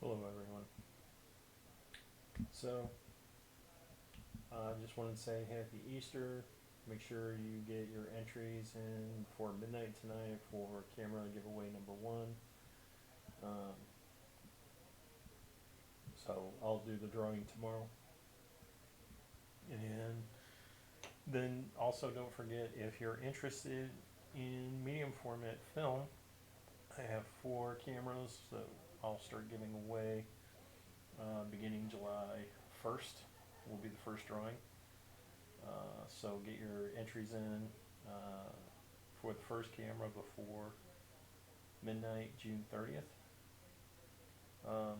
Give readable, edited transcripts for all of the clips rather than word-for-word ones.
Hello, everyone. So, I just wanted to say Happy Easter. Make sure you get your entries in before midnight tonight for camera giveaway number one. Um, so, I'll do the drawing tomorrow. And then also don't forget, if you're interested in medium format film, I have 4 cameras that I'll start giving away beginning July 1st. Will be the first drawing. So get your entries in for the first camera before midnight, June 30th. Um,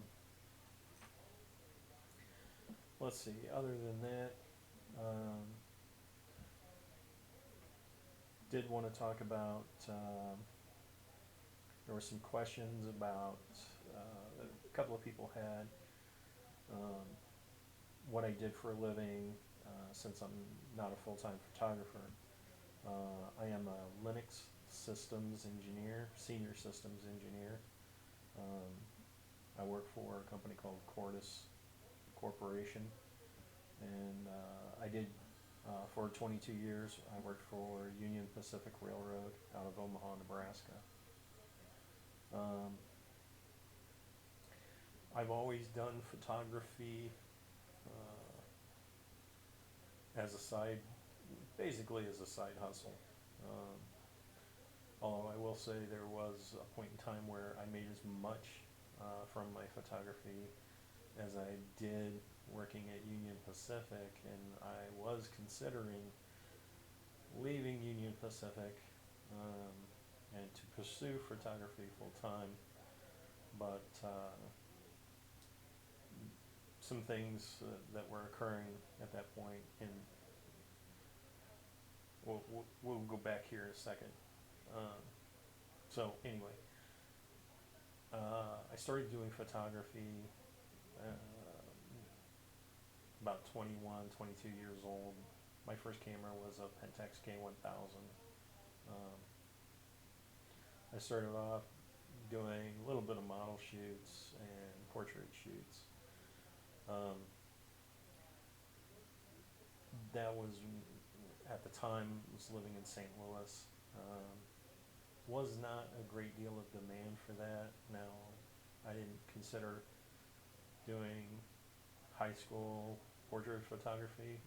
let's see, other than that, did want to talk about, there were some questions about, a couple of people had, um, what I did for a living, since I'm not a full-time photographer. I am a Linux systems engineer, senior systems engineer. Um, I work for a company called Cordis Corporation, and I did for 22 years. I worked for Union Pacific Railroad out of Omaha, Nebraska. Um, I've always done photography as a side, basically as a side hustle. Um, Although I will say there was a point in time where I made as much from my photography as I did working at Union Pacific, and I was considering leaving Union Pacific um, and to pursue photography full time, but some things that were occurring at that point, and we'll go back here in a second. Um, so anyway, I started doing photography uh, about 21, 22 years old. My first camera was a Pentax K1000. Um, I started off doing a little bit of model shoots and portrait shoots. Um, that was at the time was living in St. Louis. Was not a great deal of demand for that. Now, I didn't consider doing high school portrait photography.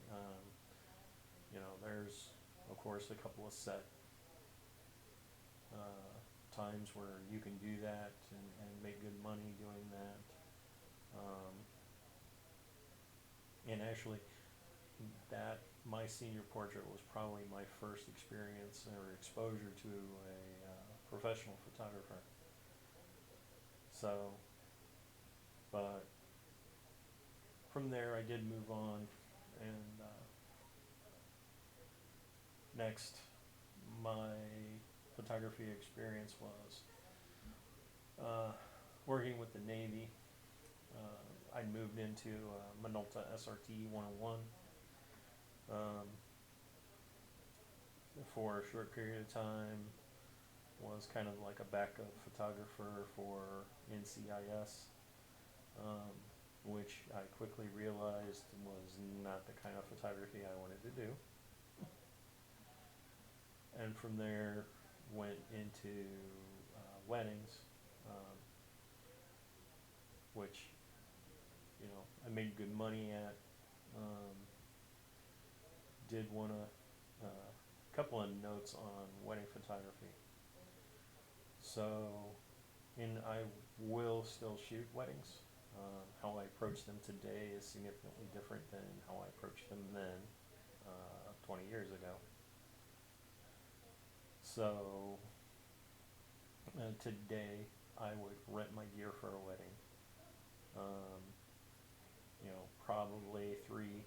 There's of course a couple of set times where you can do that and make good money doing that. Um, and actually, that my senior portrait was probably my first experience or exposure to a professional photographer. So, but from there, I did move on, and next, my photography experience was working with the Navy. I moved into Minolta SRT 101 um, for a short period of time. Was kind of like a backup photographer for NCIS, um, which I quickly realized was not the kind of photography I wanted to do. And from there, went into weddings, um, which I made good money at. Um, did want to couple of notes on wedding photography. So, and I will still shoot weddings. How I approach them today is significantly different than how I approached them then, 20 years ago. So, today I would rent my gear for a wedding. Um, probably three.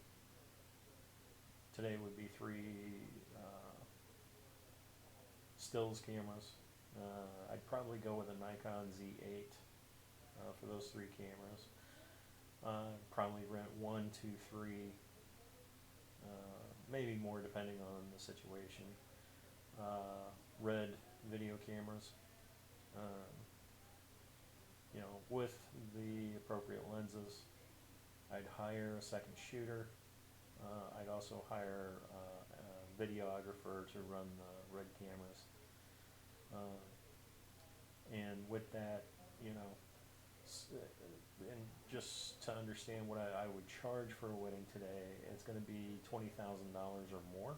Today would be three stills cameras. I'd probably go with a Nikon Z8 for those 3 cameras. Probably rent one, two, three, maybe more depending on the situation. Red video cameras. Um, with the appropriate lenses. I'd hire a second shooter. I'd also hire a videographer to run the red cameras. Uh, and with that, you know, and just to understand what I would charge for a wedding today, it's going to be $20,000 or more.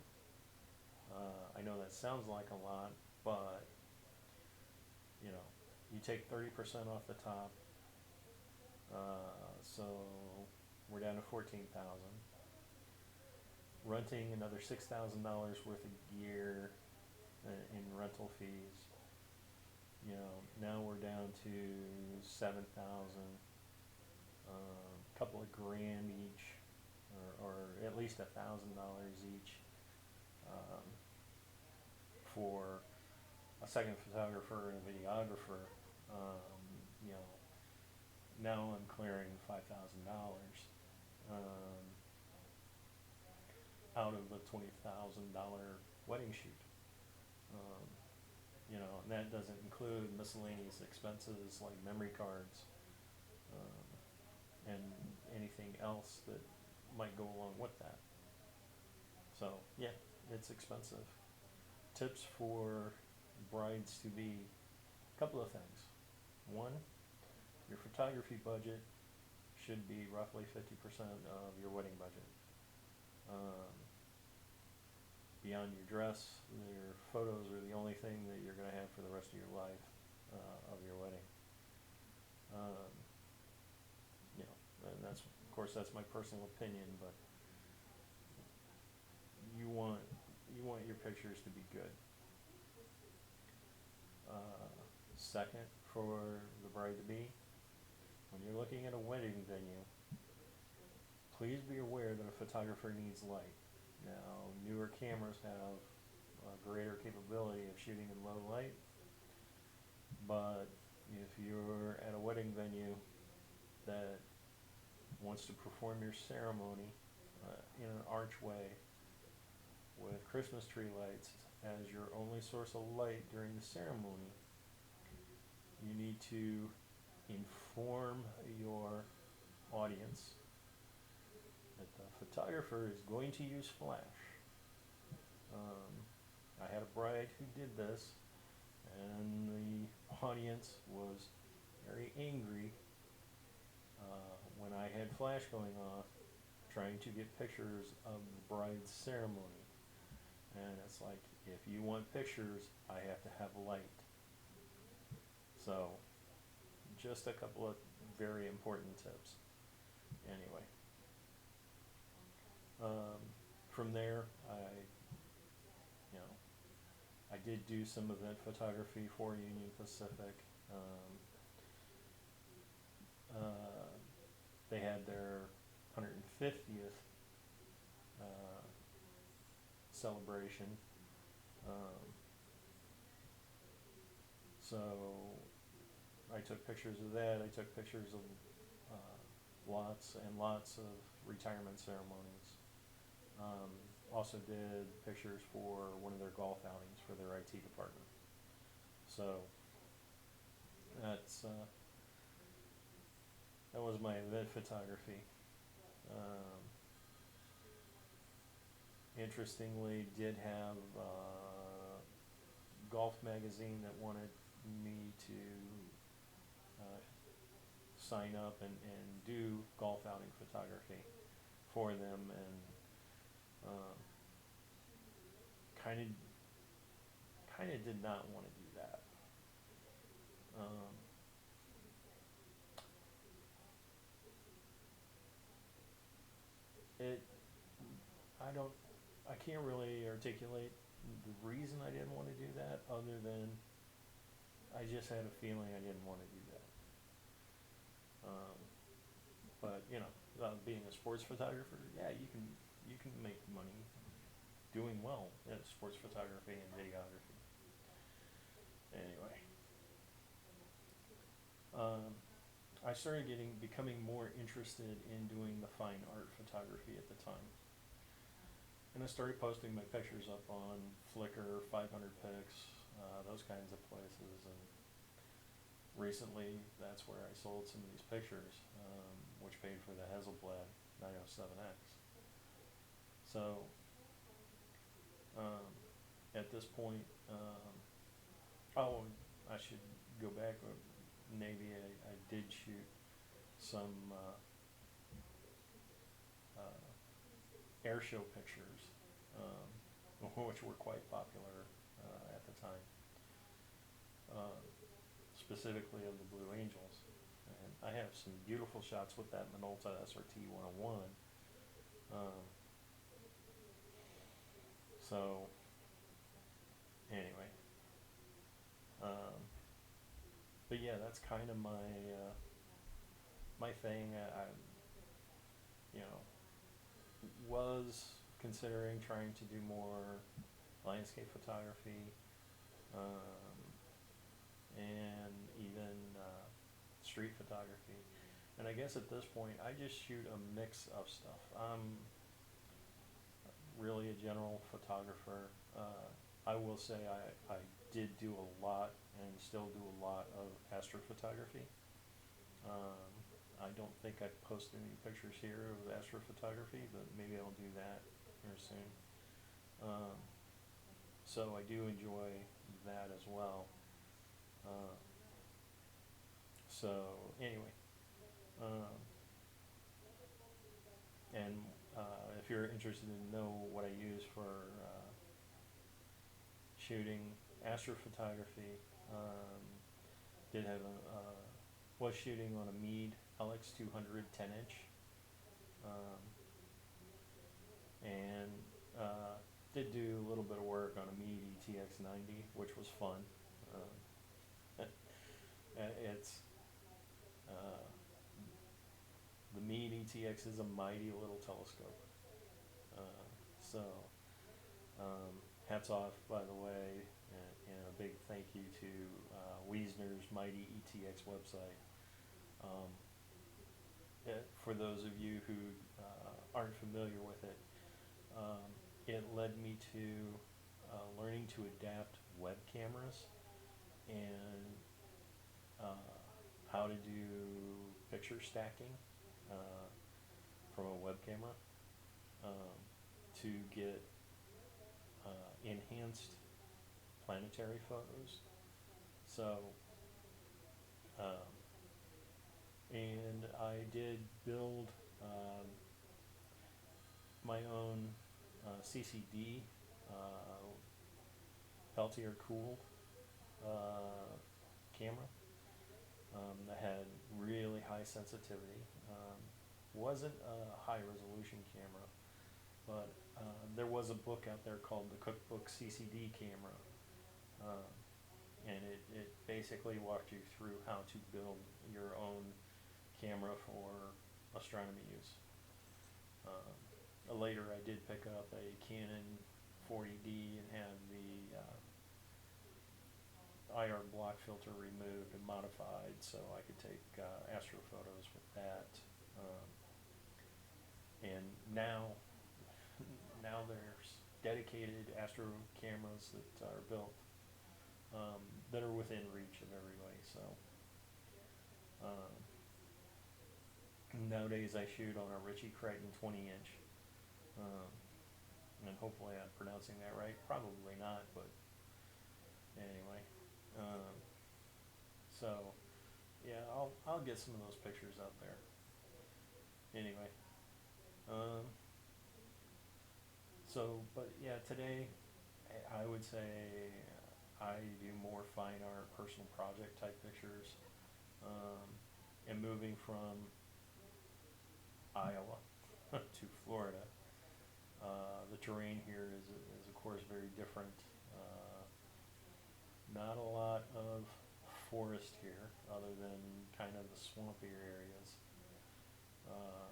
I know that sounds like a lot, but you know, you take 30% off the top, so we're down to 14,000. Renting another $6,000 worth of gear in rental fees. You know, now we're down to 7,000. A couple of grand each, or at least $1,000 each, for a second photographer and a videographer. You know, now I'm clearing $5,000 out of a $20,000 wedding shoot. Um, you know, and that doesn't include miscellaneous expenses like memory cards, and anything else that might go along with that. So yeah, it's expensive. Tips for brides to be: a couple of things. One, your photography budget should be roughly 50% of your wedding budget. Um, Beyond your dress, your photos are the only thing that you're going to have for the rest of your life, of your wedding. Um, you know, and that's, of course, that's my personal opinion, but you want your pictures to be good. Second, for the bride to be, when you're looking at a wedding venue, please be aware that a photographer needs light. Now, newer cameras have a greater capability of shooting in low light, but if you're at a wedding venue that wants to perform your ceremony in an archway with Christmas tree lights as your only source of light during the ceremony, you need to inform your audience that the photographer is going to use flash. I had a bride who did this, and the audience was very angry when I had flash going off, trying to get pictures of the bride's ceremony. And it's like, if you want pictures, I have to have light. So, just a couple of very important tips. Anyway, from there, you know, I did do some event photography for Union Pacific. They had their 150th celebration. So I took pictures of that. I took pictures of lots and lots of retirement ceremonies. Also did pictures for one of their golf outings for their IT department. So that was my event photography. Interestingly, did have golf magazine that wanted me to sign up and do golf outing photography for them, and kind of did not want to do that. It I can't really articulate the reason I didn't want to do that, other than I just had a feeling I didn't want to do that. But you know, being a sports photographer, yeah, you can make money doing well in sports photography and videography. Anyway, I started becoming more interested in doing the fine art photography at the time. And I started posting my pictures up on Flickr, 500 pics, those kinds of places. And recently, that's where I sold some of these pictures, which paid for the Hasselblad 907X. So um, at this point, oh, I should go back. Maybe I did shoot some air show pictures, which were quite popular at the time, uh, specifically of the Blue Angels. And I have some beautiful shots with that Minolta SRT 101. Um, so anyway, um, but yeah, that's kind of my thing. I you know was considering trying to do more landscape photography, um, and even street photography. And I guess at this point, I just shoot a mix of stuff. I'm really a general photographer. I will say I did do a lot and still do a lot of astrophotography. Um, I don't think I've posted any pictures here of astrophotography, but maybe I'll do that here soon. Um, so I do enjoy that as well. Uh, so anyway, um, and if you're interested to know what I use for shooting astrophotography, did have was shooting on a Meade LX 200 10-inch, um, and did do a little bit of work on a Meade ETX 90, which was fun. It's uh, the Meade ETX is a mighty little telescope. So hats off, by the way, and a big thank you to Wiesner's Mighty ETX website. Um, for those of you who aren't familiar with it, it led me to learning to adapt web cameras and how to do picture stacking uh, from a web camera, um, to get enhanced planetary photos. So, um, and I did build my own CCD, Peltier cooled camera that had really high sensitivity. Wasn't a high resolution camera, but there was a book out there called the Cookbook CCD Camera, um, and it basically walked you through how to build your own camera for astronomy use. Later, I did pick up a Canon 40D and had the IR block filter removed and modified so I could take astrophotos with that. Um, and now there's dedicated astro cameras that are built that are within reach of everybody. So um, nowadays I shoot on a Ritchie Crichton 20-inch, um, and hopefully I'm pronouncing that right. Probably not, but anyway. Um, so yeah, I'll get some of those pictures out there. Anyway, um, so but yeah, today I would say I do more fine art, personal project type pictures, um, and moving from Iowa to Florida. The terrain here is of course very different. Uh, Not a lot of forest here, other than kind of the swampier areas. Uh,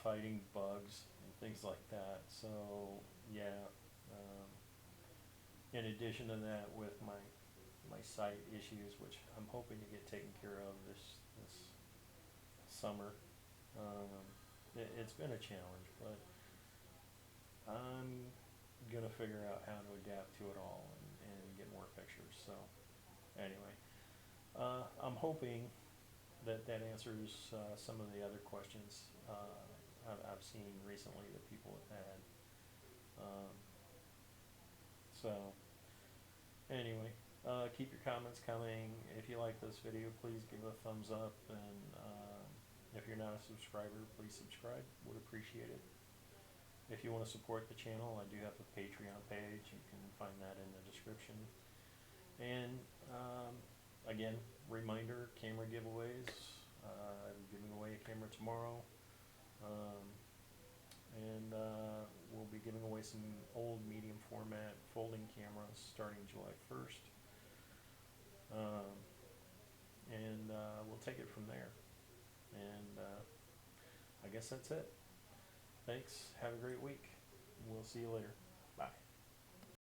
Fighting bugs and things like that. So yeah. Um, in addition to that, with my sight issues, which I'm hoping to get taken care of this summer, it's been a challenge, but I'm gonna figure out how to adapt to it all and get more pictures. So Anyway, I'm hoping that that answers some of the other questions I've seen recently that people have had. Um, so, anyway, keep your comments coming. If you like this video, please give it a thumbs up. And if you're not a subscriber, please subscribe. Would appreciate it. If you want to support the channel, I do have a Patreon page. You can find that in the description. And again, reminder, camera giveaways. I'm giving away a camera tomorrow. Um, and we'll be giving away some old medium format folding cameras starting July 1st. And we'll take it from there. And I guess that's it. Thanks. Have a great week. We'll see you later.